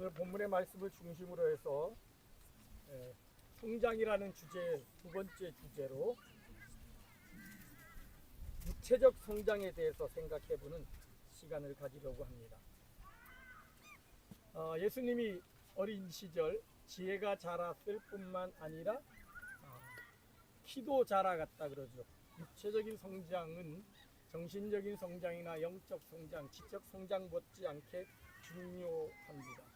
오늘 본문의 말씀을 중심으로 해서 성장이라는 주제 두 번째 주제로 육체적 성장에 대해서 생각해보는 시간을 가지려고 합니다. 예수님이 어린 시절 지혜가 자랐을 뿐만 아니라 키도 자라갔다 그러죠. 육체적인 성장은 정신적인 성장이나 영적 성장, 지적 성장 못지않게 중요합니다.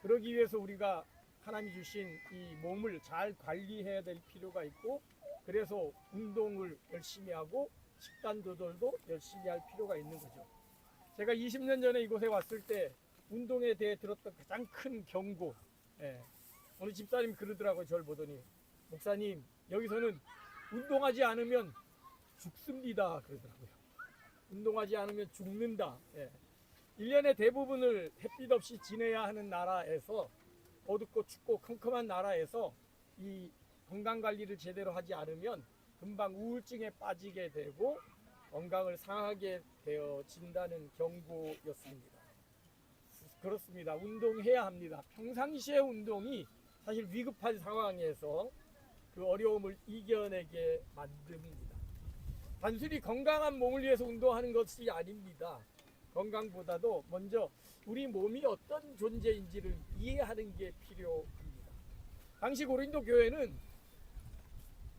그러기 위해서 우리가 하나님이 주신 이 몸을 잘 관리해야 될 필요가 있고, 그래서 운동을 열심히 하고 식단 조절도 열심히 할 필요가 있는 거죠. 제가 20년 전에 이곳에 왔을 때 운동에 대해 들었던 가장 큰 경고, 어느 집사님이 그러더라고요. 저를 보더니, 목사님, 여기서는 운동하지 않으면 죽습니다 그러더라고요. 운동하지 않으면 죽는다. 1년의 대부분을 햇빛 없이 지내야 하는 나라에서, 어둡고 춥고 컴컴한 나라에서 이 건강관리를 제대로 하지 않으면 금방 우울증에 빠지게 되고 건강을 상하게 되어진다는 경고였습니다. 그렇습니다. 운동해야 합니다. 평상시의 운동이 사실 위급한 상황에서 그 어려움을 이겨내게 만듭니다. 단순히 건강한 몸을 위해서 운동하는 것이 아닙니다. 건강보다도 먼저 우리 몸이 어떤 존재인지를 이해하는 게 필요합니다. 당시 고린도 교회는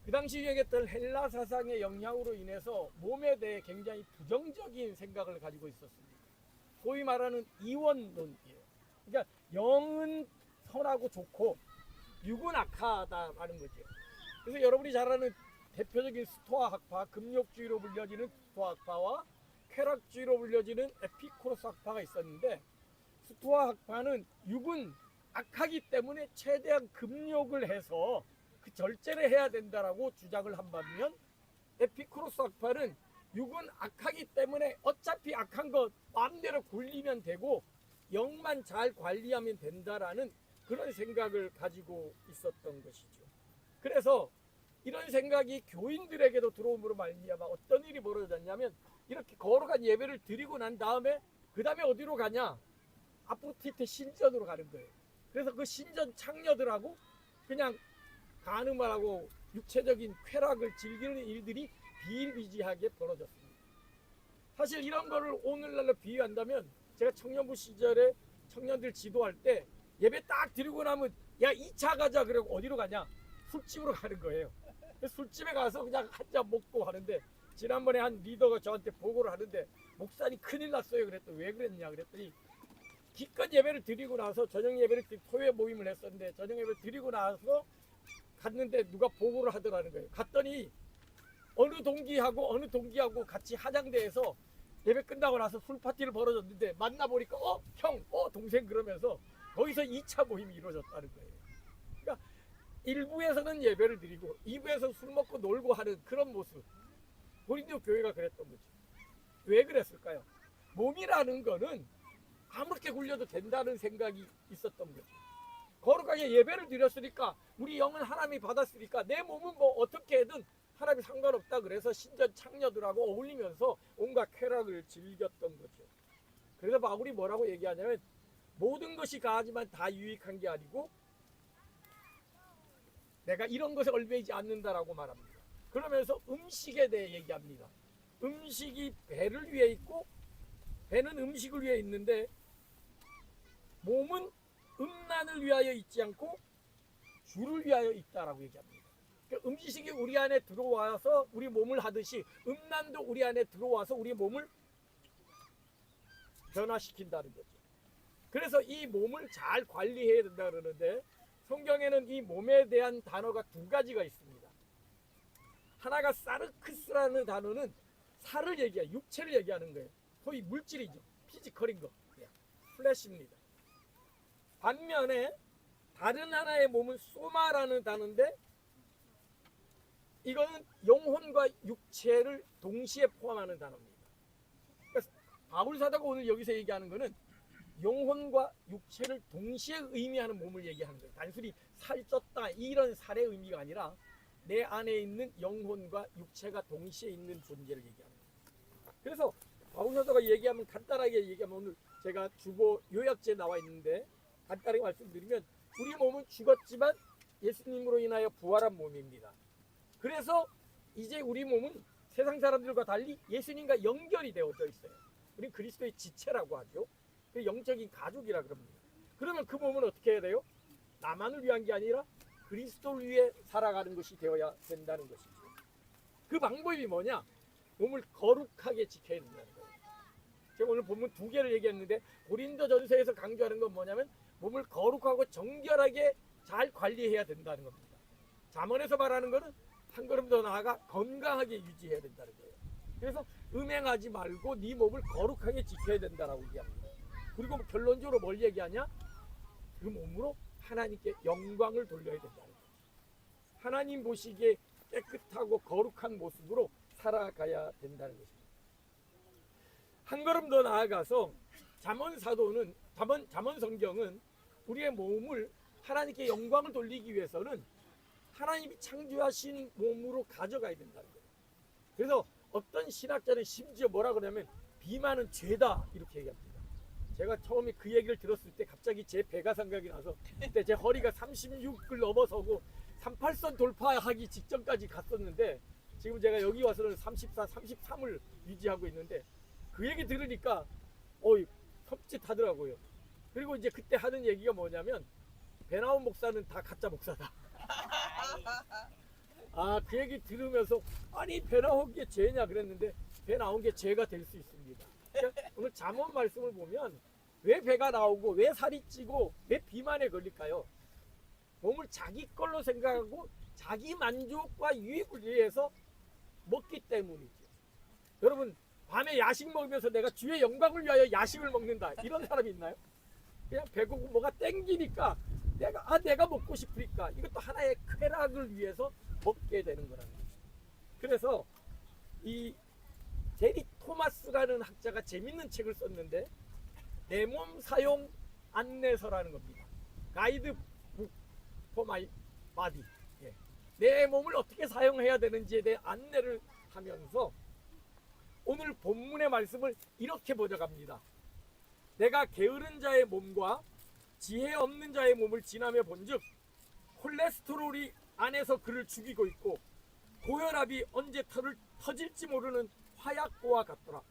그 당시 유행했던 헬라 사상의 영향으로 인해서 몸에 대해 굉장히 부정적인 생각을 가지고 있었습니다. 소위 말하는 이원론이에요. 그러니까 영은 선하고 좋고 육은 악하다라는 거죠. 그래서 여러분이 잘 아는 대표적인 스토아 학파, 금욕주의로 불려지는 스토아 학파와 쾌락주의로 불려지는 에피쿠로스 학파가 있었는데, 스토아 학파는 육은 악하기 때문에 최대한 금욕을 해서 그 절제를 해야 된다라고 주장을 한 반면, 에피쿠로스 학파는 육은 악하기 때문에 어차피 악한 것 마음대로 굴리면 되고 영만 잘 관리하면 된다라는 그런 생각을 가지고 있었던 것이죠. 그래서 이런 생각이 교인들에게도 들어옴으로 말미암아 어떤 일이 벌어졌냐면, 이렇게 거룩한 예배를 드리고 난 다음에 그 다음에 어디로 가냐? 아포티테 신전으로 가는 거예요. 그래서 그 신전 창녀들하고 그냥 간음하고 육체적인 쾌락을 즐기는 일들이 비일비재하게 벌어졌습니다. 사실 이런 거를 오늘날로 비유한다면, 제가 청년부 시절에 청년들 지도할 때 예배 딱 드리고 나면 야 2차 가자 그러고 어디로 가냐? 술집으로 가는 거예요. 술집에 가서 그냥 한 잔 먹고 하는데, 지난번에 한 리더가 저한테 보고를 하는데, 목사님 큰일 났어요 그랬더니 왜 그랬냐 그랬더니, 기껏 예배를 드리고 나서 저녁 예배를 토요일 모임을 했었는데, 저녁 예배를 드리고 나서 갔는데 누가 보고를 하더라는 거예요. 갔더니 어느 동기하고 같이 한양대에서 예배 끝나고 나서 술 파티를 벌어졌는데, 만나보니까 형, 동생 그러면서 거기서 2차 모임이 이루어졌다는 거예요. 그러니까 1부에서는 예배를 드리고 2부에서 술 먹고 놀고 하는 그런 모습, 고린도 교회가 그랬던 거죠. 왜 그랬을까요? 몸이라는 거는 아무렇게 굴려도 된다는 생각이 있었던 거죠. 거룩하게 예배를 드렸으니까, 우리 영은 하나님이 받았으니까 내 몸은 뭐 어떻게든 하나님이 상관없다 그래서 신전 창녀들하고 어울리면서 온갖 쾌락을 즐겼던 거죠. 그래서 바울이 뭐라고 얘기하냐면, 모든 것이 가하지만 다 유익한 게 아니고 내가 이런 것에 얽매이지 않는다라고 말합니다. 그러면서 음식에 대해 얘기합니다. 음식이 배를 위해 있고 배는 음식을 위해 있는데, 몸은 음란을 위하여 있지 않고 주를 위하여 있다라고 얘기합니다. 그러니까 음식이 우리 안에 들어와서 우리 몸을 하듯이 음란도 우리 안에 들어와서 우리 몸을 변화시킨다는 거죠. 그래서 이 몸을 잘 관리해야 된다 그러는데, 성경에는 이 몸에 대한 단어가 두 가지가 있습니다. 하나가 사르크스라는 단어는 살을 얘기해요. 육체를 얘기하는 거예요. 소위 물질이죠. 피지컬인 거. 플래시입니다. 반면에 다른 하나의 몸은 소마라는 단어인데, 이거는 영혼과 육체를 동시에 포함하는 단어입니다. 그래서 바울 사도가 오늘 여기서 얘기하는 거는 영혼과 육체를 동시에 의미하는 몸을 얘기하는 거예요. 단순히 살쪘다 이런 살의 의미가 아니라 내 안에 있는 영혼과 육체가 동시에 있는 존재를 얘기하는 거예요. 그래서 바울 사도가 얘기하면, 간단하게 얘기하면 오늘 제가 주보 요약지에 나와 있는데 간단히 말씀드리면 우리 몸은 죽었지만 예수님으로 인하여 부활한 몸입니다. 그래서 이제 우리 몸은 세상 사람들과 달리 예수님과 연결이 되어져 있어요. 우리 그리스도의 지체라고 하죠. 그 영적인 가족이라 그럽니다. 그러면 그 몸은 어떻게 해야 돼요? 나만을 위한 게 아니라 그리스도를 위해 살아가는 것이 되어야 된다는 것이죠. 그 방법이 뭐냐? 몸을 거룩하게 지켜야 된다는 거예요. 제가 오늘 본문 두 개를 얘기했는데 고린도전서에서 강조하는 건 뭐냐면 몸을 거룩하고 정결하게 잘 관리해야 된다는 겁니다. 잠언에서 말하는 것은 한 걸음 더 나아가 건강하게 유지해야 된다는 거예요. 그래서 음행하지 말고 네 몸을 거룩하게 지켜야 된다라고 얘기합니다. 그리고 결론적으로 뭘 얘기하냐? 그 몸으로 하나님께 영광을 돌려야 된다는 거예요. 하나님 보시기에 깨끗하고 거룩한 모습으로 살아가야 된다는 것입니다. 한 걸음 더 나아가서 잠언 성경은 우리의 몸을 하나님께 영광을 돌리기 위해서는 하나님이 창조하신 몸으로 가져가야 된다는 거예요. 그래서 어떤 신학자는 심지어 뭐라 그러냐면 비만은 죄다 이렇게 얘기합니다. 제가 처음에 그 얘기를 들었을 때 갑자기 제 배가 생각이 나서 그때 제 허리가 36을 넘어서고 38선 돌파하기 직전까지 갔었는데 지금 제가 여기 와서는 34, 33을 유지하고 있는데 그 얘기 들으니까 섬찟하더라고요. 그리고 이제 그때 하는 얘기가 뭐냐면 배 나온 목사는 다 가짜 목사다. 그 얘기 들으면서 아니 배 나온 게 죄냐 그랬는데 배 나온 게 죄가 될 수 있습니다. 그러니까 오늘 잠언 말씀을 보면 왜 배가 나오고 왜 살이 찌고 왜 비만에 걸릴까요? 몸을 자기 걸로 생각하고 자기 만족과 유익을 위해서 먹기 때문이죠. 여러분 밤에 야식 먹으면서 내가 주의 영광을 위하여 야식을 먹는다 이런 사람이 있나요? 그냥 배고프고 뭐가 땡기니까 내가 먹고 싶으니까 이것도 하나의 쾌락을 위해서 먹게 되는 거라는 거죠. 그래서 이 제리 토마스라는 학자가 재밌는 책을 썼는데 내 몸 사용 안내서라는 겁니다. 가이드 북 for my body. 내 몸을 어떻게 사용해야 되는지에 대해 안내를 하면서 오늘 본문의 말씀을 이렇게 번역합니다. 내가 게으른 자의 몸과 지혜 없는 자의 몸을 지나며 본즉 콜레스테롤이 안에서 그를 죽이고 있고 고혈압이 언제 터질지 모르는 화약고와 같더라.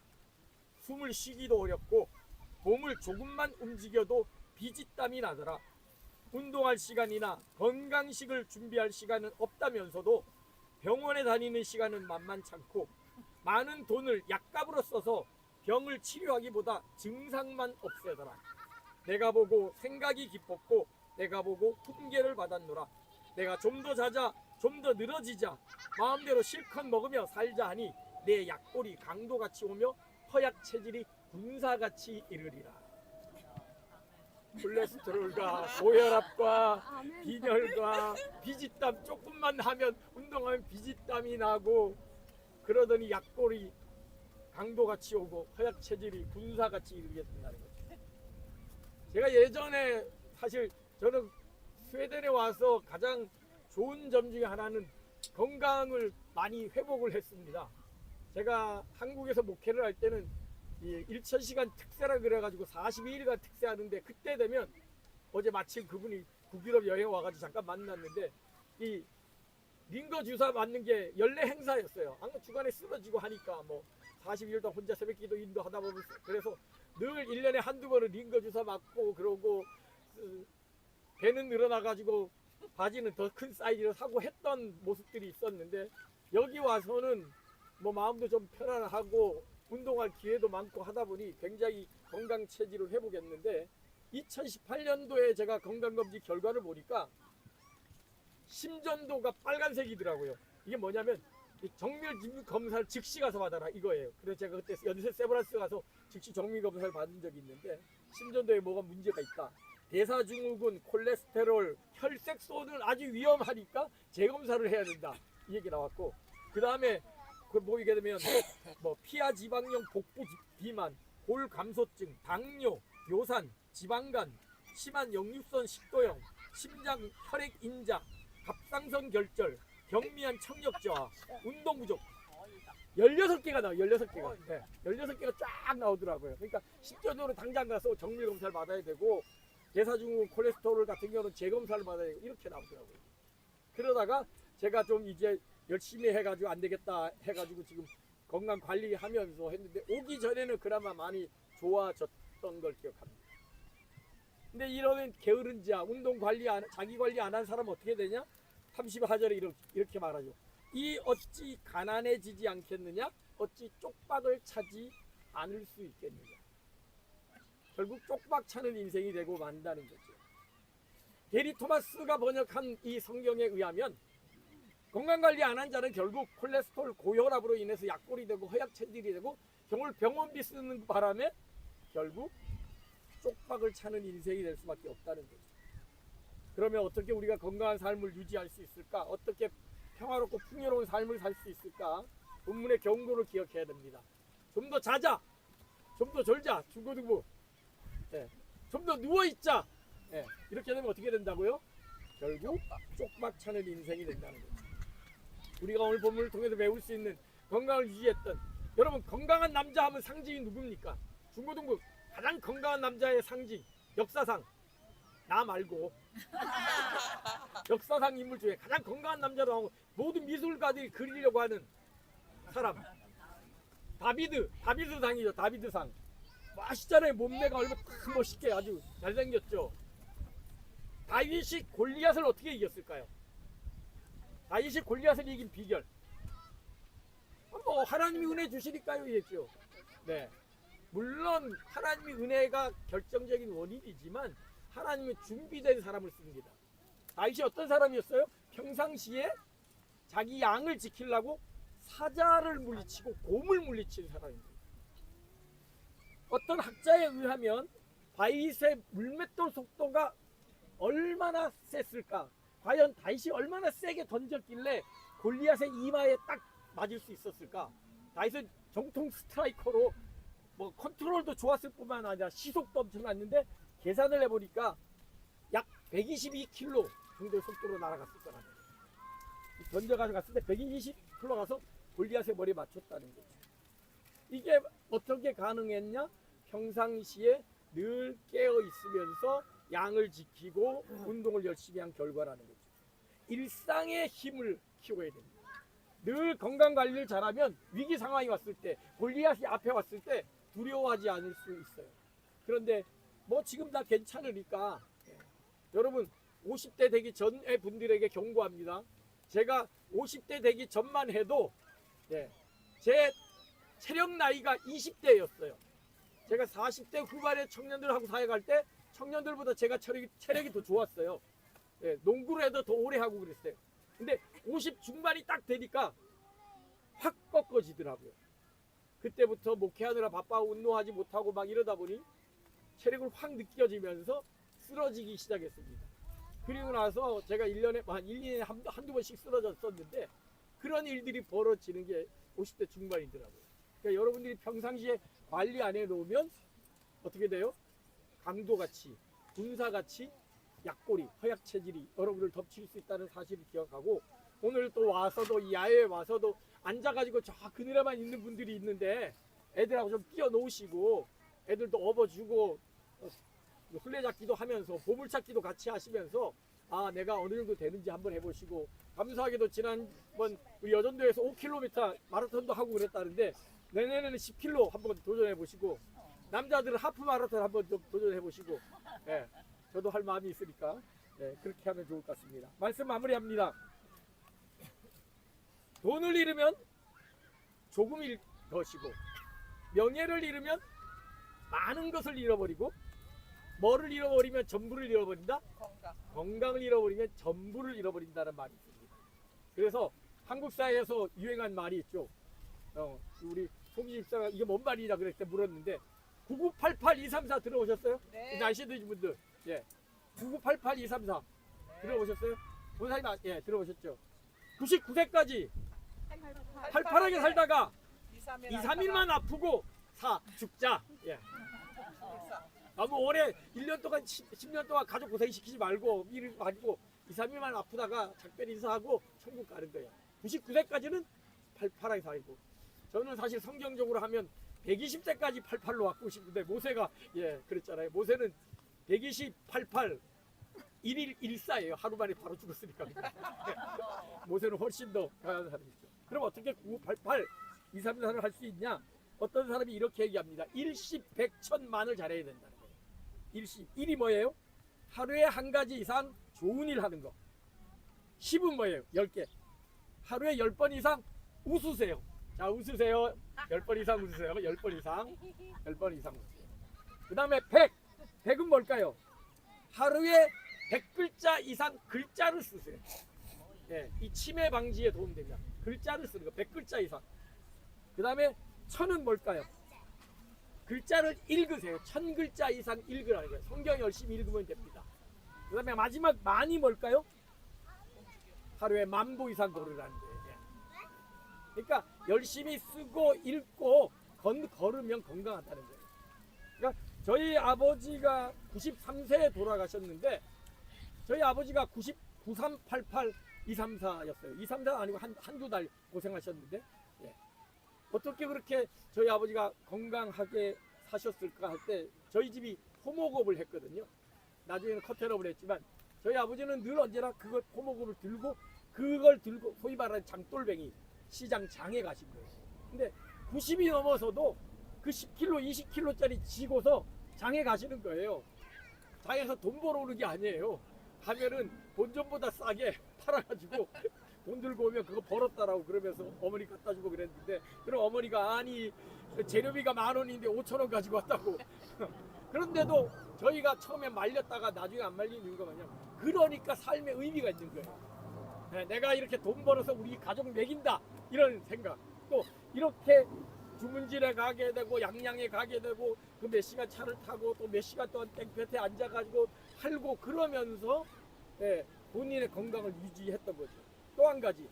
숨을 쉬기도 어렵고 몸을 조금만 움직여도 비짓땀이 나더라. 운동할 시간이나 건강식을 준비할 시간은 없다면서도 병원에 다니는 시간은 만만찮고 많은 돈을 약값으로 써서 병을 치료하기보다 증상만 없애더라. 내가 보고 생각이 깊었고 내가 보고 훈계를 받았노라. 내가 좀 더 자자 좀 더 늘어지자 마음대로 실컷 먹으며 살자 하니 내 약골이 강도같이 오며 허약 체질이 군사같이 이르리라. 콜레스테롤과 고혈압과 빈혈과 비지땀 조금만 하면 운동하면 비지땀이 나고 그러더니 약골이 강도같이 오고 허약 체질이 군사같이 이르게 된다는 거죠. 제가 예전에 사실 저는 스웨덴에 와서 가장 좋은 점 중에 하나는 건강을 많이 회복을 했습니다. 제가 한국에서 목회를 할 때는 이 1000시간 특세라 그래가지고 42일간 특세하는데 그때 되면 어제 마침 그분이 북유럽 여행 와가지고 잠깐 만났는데 이 링거 주사 맞는 게 연례 행사였어요. 주간에 쓰러지고 하니까 뭐 40일 동안 혼자 새벽기도 인도하다 보면 그래서 늘 1년에 한두 번은 링거 주사 맞고 그러고 배는 늘어나가지고 바지는 더 큰 사이즈로 사고 했던 모습들이 있었는데 여기 와서는 뭐 마음도 좀 편안하고 운동할 기회도 많고 하다 보니 굉장히 건강 체질을 회복했는데 2018년도에 제가 건강검진 결과를 보니까 심전도가 빨간색이더라고요. 이게 뭐냐면 정밀 검사를 즉시 가서 받아라 이거예요. 그래서 제가 그때 연세 세브란스 가서 즉시 정밀 검사를 받은 적이 있는데 심전도에 뭐가 문제가 있다. 대사증후군, 콜레스테롤, 혈색소는 아주 위험하니까 재검사를 해야 된다. 이 얘기 나왔고 그 다음에 그 보이게 되면 뭐 피하 지방염, 복부 비만, 골 감소증, 당뇨, 요산, 지방간, 심한 역류성 식도염, 심장 혈액 인자, 갑상선 결절, 경미한 청력 저하, 운동 부족 16개가 나와요. 16개가. 네. 16개가 쫙 나오더라고요. 그러니까 실제적으로 당장 가서 정밀 검사를 받아야 되고 대사증후 콜레스테롤 같은 경우는 재검사를 받아야 되고 이렇게 나오더라고요. 그러다가 제가 좀 이제 열심히 해가지고 안 되겠다 해가지고 지금 건강 관리하면서 했는데 오기 전에는 그나마 많이 좋아졌던 걸 기억합니다. 근데 이런 게으른 자, 운동 관리 자기 관리 안 한 사람은 어떻게 되냐? 30하절에 이렇게 말하죠. 이 어찌 가난해지지 않겠느냐? 어찌 쪽박을 차지 않을 수 있겠느냐? 결국 쪽박 차는 인생이 되고 만다는 거죠. 게리 토마스가 번역한 이 성경에 의하면 건강관리 안 한 자는 결국 콜레스테롤 고혈압으로 인해서 약골이 되고 허약 체질이 되고 병원비 쓰는 바람에 결국 쪽박을 차는 인생이 될 수밖에 없다는 거죠. 그러면 어떻게 우리가 건강한 삶을 유지할 수 있을까? 어떻게 평화롭고 풍요로운 삶을 살 수 있을까? 본문의 경고를 기억해야 됩니다. 좀 더 자자, 좀 더 졸자, 중고등부. 좀 더 누워있자. 이렇게 되면 어떻게 된다고요? 결국 쪽박 차는 인생이 된다는 거죠. 우리가 오늘 본문을 통해서 배울 수 있는 건강을 유지했던, 여러분 건강한 남자 하면 상징이 누굽니까? 중고등부 가장 건강한 남자의 상징, 역사상 나 말고 역사상 인물 중에 가장 건강한 남자로 하고 모든 미술가들이 그리려고 하는 사람, 다비드상이죠. 다비드상. 멋있잖아요. 몸매가 얼마나 딱 멋있게 아주 잘생겼죠. 다윗이 골리앗을 어떻게 이겼을까요? 다윗이 골리앗을 이긴 비결, 뭐 하나님이 은혜 주시니까요 이랬죠. 네, 물론 하나님의 은혜가 결정적인 원인이지만 하나님의 준비된 사람을 씁니다. 다윗이 어떤 사람이었어요? 평상시에 자기 양을 지키려고 사자를 물리치고 곰을 물리친 사람입니다. 어떤 학자에 의하면 다윗의 물맷돌 속도가 얼마나 셌을까? 과연 다윗이 얼마나 세게 던졌길래 골리앗의 이마에 딱 맞을 수 있었을까? 다윗은 정통 스트라이커로 뭐 컨트롤도 좋았을 뿐만 아니라 시속도 엄청났는데 계산을 해보니까 약 122km 정도의 속도로 날아갔을 거라는 거예요. 던져가지고 갔을 때 120km 가서 골리앗의 머리에 맞췄다는 거죠. 이게 어떻게 가능했냐? 평상시에 늘 깨어 있으면서 양을 지키고 운동을 열심히 한 결과라는 거죠. 일상의 힘을 키워야 됩니다. 늘 건강 관리를 잘하면 위기 상황이 왔을 때, 골리앗이 앞에 왔을 때 두려워하지 않을 수 있어요. 그런데 뭐 지금 다 괜찮으니까 여러분 50대 되기 전의 분들에게 경고합니다. 제가 50대 되기 전만 해도 제 체력 나이가 20대였어요. 제가 40대 후반에 청년들하고 사역할 때 청년들보다 제가 체력이 더 좋았어요. 농구를 해도 더 오래 하고 그랬어요. 근데 50 중반이 딱 되니까 확 꺾어지더라고요. 그때부터 목회하느라 바빠 운동하지 못하고 막 이러다 보니 체력을 확 느껴지면서 쓰러지기 시작했습니다. 그리고 나서 제가 1년에 한 1년에 한두 번씩 쓰러졌었는데 그런 일들이 벌어지는 게 50대 중반이더라고요. 그러니까 여러분들이 평상시에 관리 안 해놓으면 어떻게 돼요? 강도같이, 군사같이 약골이, 허약 체질이 여러분을 덮칠 수 있다는 사실을 기억하고, 오늘 또 와서도 이 야외에 와서도 앉아가지고 저 그늘에만 있는 분들이 있는데 애들하고 좀 뛰어놓으시고 애들도 업어주고 술래잡기도 하면서 보물찾기도 같이 하시면서 아 내가 어느 정도 되는지 한번 해보시고, 감사하게도 지난번 우리 여전도에서 5km 마라톤도 하고 그랬다는데 내년에는 10km 한번 도전해보시고, 남자들은 하프 마라톤 한번 좀 도전해보시고, 저도 할 마음이 있으니까 그렇게 하면 좋을 것 같습니다. 말씀 마무리합니다. 돈을 잃으면 조금일 것이고, 명예를 잃으면 많은 것을 잃어버리고, 뭐를 잃어버리면 전부를 잃어버린다? 건강을 잃어버리면 전부를 잃어버린다는 말이 있습니다. 그래서 한국 사회에서 유행한 말이 있죠. 우리 송지 집사가 이게 뭔 말이냐 그랬을 때 물었는데 9988234 들어오셨어요? 네. 나이시 드신 분들 9988234 들어오셨어요? 본사님 들어오셨죠? 99세까지 팔팔하게 살다가 2, 3일만 아프고 죽자. 너무 오래 1년 동안 10년 동안 가족 고생시키지 말고 일을 가지고 2, 3일만 아프다가 작별 인사하고 천국 가는 거예요. 99세까지는 팔팔하게 살고 저는 사실 성경적으로 하면 120세까지 88로 왔고 싶은데 모세가 그랬잖아요. 모세는 128, 1일 1사예요. 하루 만에 바로 죽었으니까. 모세는 훨씬 더 강한 사람이죠. 그럼 어떻게 9988, 2, 3, 4를 할 수 있냐? 어떤 사람이 이렇게 얘기합니다. 일십, 백천만을 잘해야 된다는 거예요. 일이 뭐예요? 하루에 한 가지 이상 좋은 일 하는 거. 10은 뭐예요? 10개. 하루에 10번 이상 웃으세요. 자, 웃으세요. 10번 이상 웃으세요. 10번 이상. 10번 이상 웃으세요. 그 다음에 100은 뭘까요? 하루에 100글자 이상 글자를 쓰세요. 이 치매 방지에 도움됩니다. 글자를 쓰는 거 100글자 이상. 그 다음에 1000은 뭘까요? 글자를 읽으세요. 1000글자 이상 읽으라는 거예요. 성경 열심히 읽으면 됩니다. 그 다음에 마지막 만이 뭘까요? 하루에 10,000보 이상 걸으라는 거예요. 그러니까 열심히 쓰고 읽고 걸으면 건강하다는 거예요. 그러니까 저희 아버지가 93세에 돌아가셨는데 저희 아버지가 9388 234였어요. 234 아니고 한두 달 고생하셨는데 어떻게 그렇게 저희 아버지가 건강하게 사셨을까 할 때 저희 집이 포목업을 했거든요. 나중에는 커튼업을 했지만 저희 아버지는 늘 언제나 그걸 포목업을 들고 그걸 들고 소위 말하는 장돌뱅이 시장 장에 가신 거예요. 근데 90이 넘어서도 그 10kg, 20kg짜리 지고서 장에 가시는 거예요. 장에서 돈 벌어오는 게 아니에요. 가면은 본전보다 싸게 팔아가지고 돈 들고 오면 그거 벌었다라고 그러면서 어머니 갖다 주고 그랬는데 그럼 어머니가 아니 재료비가 10,000원인데 5,000원 가지고 왔다고. 그런데도 저희가 처음에 말렸다가 나중에 안 말린 이유가 뭐냐면 그러니까 삶의 의미가 있는 거예요. 내가 이렇게 돈 벌어서 우리 가족 먹인다 이런 생각. 또 이렇게 주문진에 가게 되고 양양에 가게 되고 그 몇 시간 차를 타고 또 몇 시간 동안 땡볕에 앉아가지고 팔고 그러면서 본인의 건강을 유지했던 거죠. 또 한 가지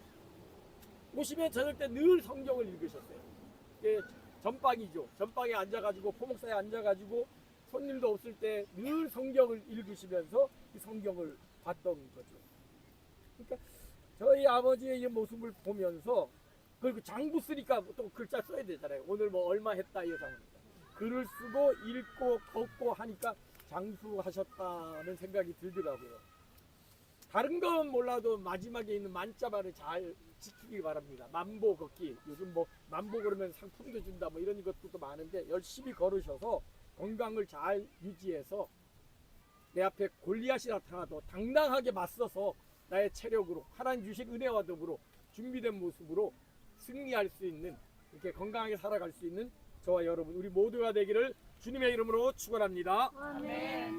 오시면 저녁 때 늘 성경을 읽으셨어요. 전방이죠. 전방에 앉아가지고 포목사에 앉아가지고 손님도 없을 때 늘 성경을 읽으시면서 이 성경을 봤던 거죠. 그러니까 저희 아버지의 이 모습을 보면서 그리고 장부 쓰니까 또 글자 써야 되잖아요. 오늘 뭐 얼마 했다 이 장부입니다. 글을 쓰고 읽고 걷고 하니까 장수하셨다는 생각이 들더라고요. 다른 건 몰라도 마지막에 있는 만자만을 잘 지키기 바랍니다. 10,000보 걷기. 요즘 뭐 10,000보 걸으면 상품도 준다 뭐 이런 것도 많은데 열심히 걸으셔서 건강을 잘 유지해서 내 앞에 골리앗이 나타나도 당당하게 맞서서 나의 체력으로 하나님 주신 은혜와 더불어 준비된 모습으로 승리할 수 있는 이렇게 건강하게 살아갈 수 있는 저와 여러분 우리 모두가 되기를 주님의 이름으로 축원합니다. 아멘.